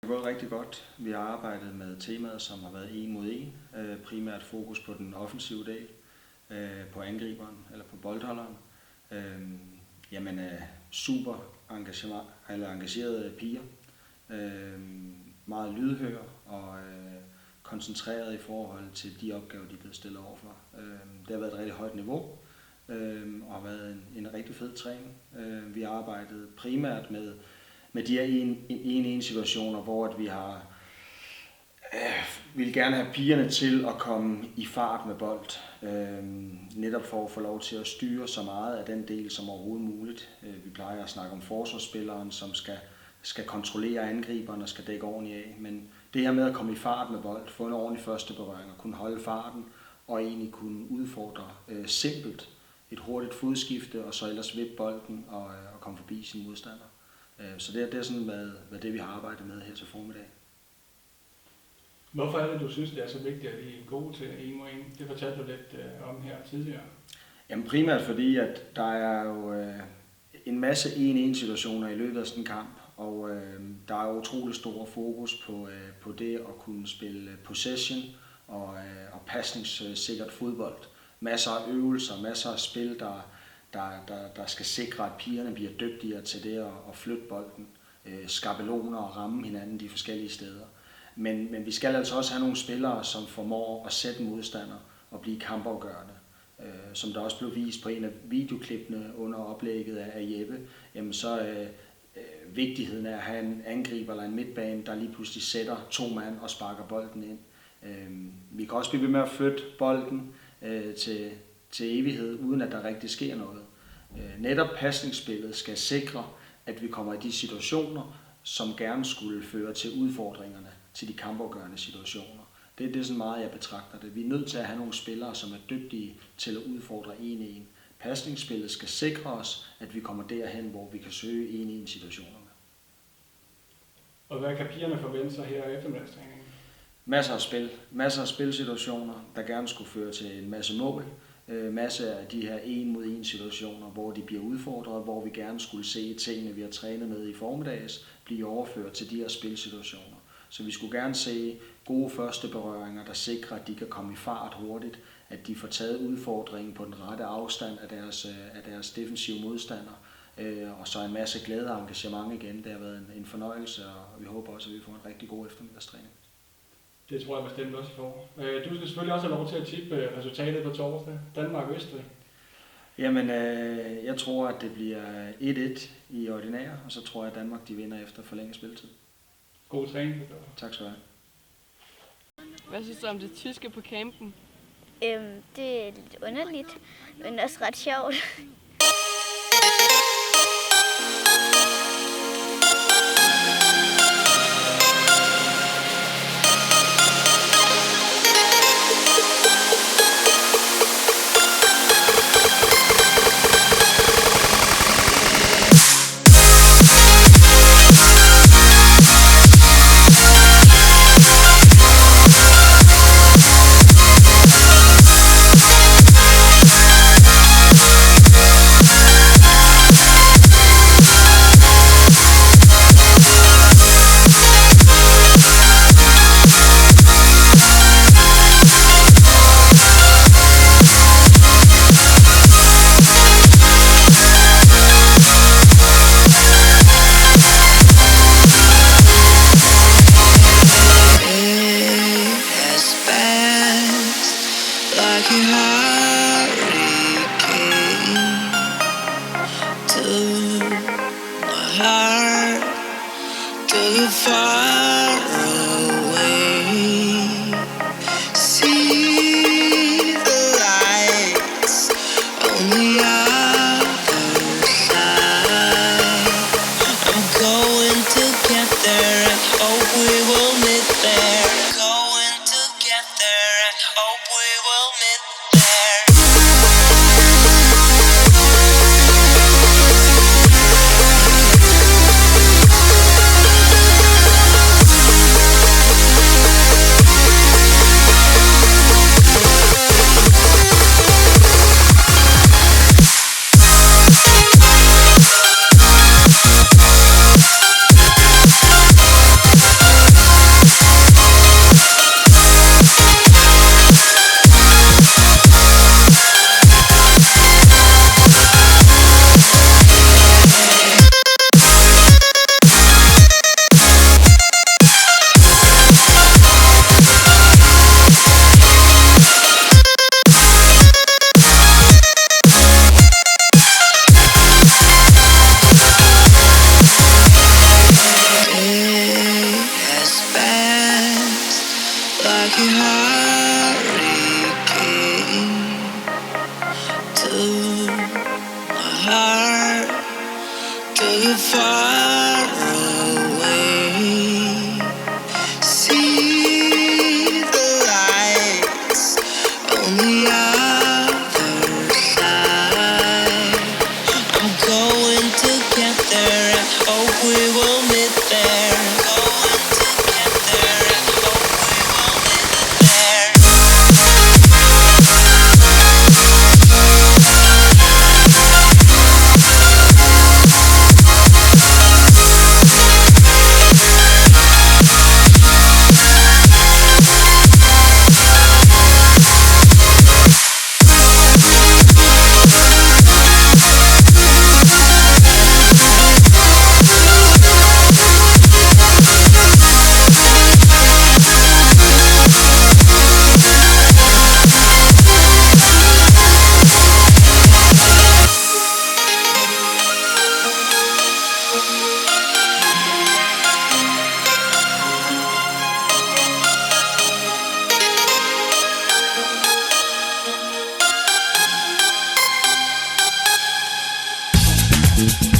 Det er gået rigtig godt. Vi har arbejdet med temaet, som har været 1 mod 1. Primært fokus på den offensive del, på angriberen eller på boldholderen. Super engagerede piger. Meget lydhør og koncentreret i forhold til de opgaver, de er blevet stillet overfor. Det har været et rigtig højt niveau og har været en rigtig fed træning. Vi har arbejdet primært med de her en situationer, hvor vi har vil gerne have pigerne til at komme i fart med bold, netop for at få lov til at styre så meget af den del som overhovedet muligt. Vi plejer at snakke om forsvarsspilleren, som skal kontrollere angriberen og skal dække ordentligt af, men det her med at komme i fart med bold, få en ordentlig første berøring og kunne holde farten og egentlig kunne udfordre simpelt et hurtigt fodskifte og så ellers vippe bolden og komme forbi sin modstander. Så det er sådan hvad det vi har arbejdet med her til formiddag. Hvorfor er det, du synes, det er så vigtigt, at I er gode til 1 mod 1? Det fortalte du lidt om her tidligere. Jamen primært fordi, at der er jo en masse 1-1-situationer i løbet af sådan en kamp, og der er utrolig stor fokus på det at kunne spille possession og pasningssikkert fodbold. Masser af øvelser, masser af spil, der skal sikre, at pigerne bliver dygtigere til det at flytte bolden, skabeloner og ramme hinanden de forskellige steder. Men vi skal altså også have nogle spillere, som formår at sætte modstander og blive kampafgørende. Som der også blev vist på en af videoklippene under oplægget af Jeppe, jamen så vigtigheden af at have en angriber eller en midtbane, der lige pludselig sætter 2 mand og sparker bolden ind. Vi kan også blive ved med at flytte bolden til evighed, uden at der rigtig sker noget. Netop pasningsspillet skal sikre, at vi kommer i de situationer, som gerne skulle føre til udfordringerne, til de kampafgørende situationer. Det er sådan meget, jeg betragter det. Vi er nødt til at have nogle spillere, som er dygtige til at udfordre 1-1. Pasningsspillet skal sikre os, at vi kommer derhen, hvor vi kan søge 1-1-situationerne. Og hvad kan pigerne forvente sig her efter eftermiddagstræningen? Masser af spilsituationer, der gerne skulle føre til en masse mål. Masser af de her 1 mod 1 situationer, hvor de bliver udfordret, hvor vi gerne skulle se tingene, vi har trænet med i formiddags, blive overført til de her spilsituationer. Så vi skulle gerne se gode første berøringer, der sikrer, at de kan komme i fart hurtigt, at de får taget udfordringen på den rette afstand af deres defensive modstander, og så en masse glæde og engagement igen. Det har været en fornøjelse, og vi håber også, at vi får en rigtig god eftermiddagstræning. Det tror jeg bestemt også, I får. Du skal selvfølgelig også have lov til at tippe resultatet på torsdag. Danmark og Østrig. Jamen, jeg tror, at det bliver 1-1 i ordinær, og så tror jeg, at Danmark de vinder efter forlænget spilletid. God træning. Tak skal du have. Hvad synes du om det tyske på campen? Det er lidt underligt, men også ret sjovt. heart till you're far away. See the lights on the other side. I'm going to get there and hope we will meet there. Going to get there and hope we will meet there. Thank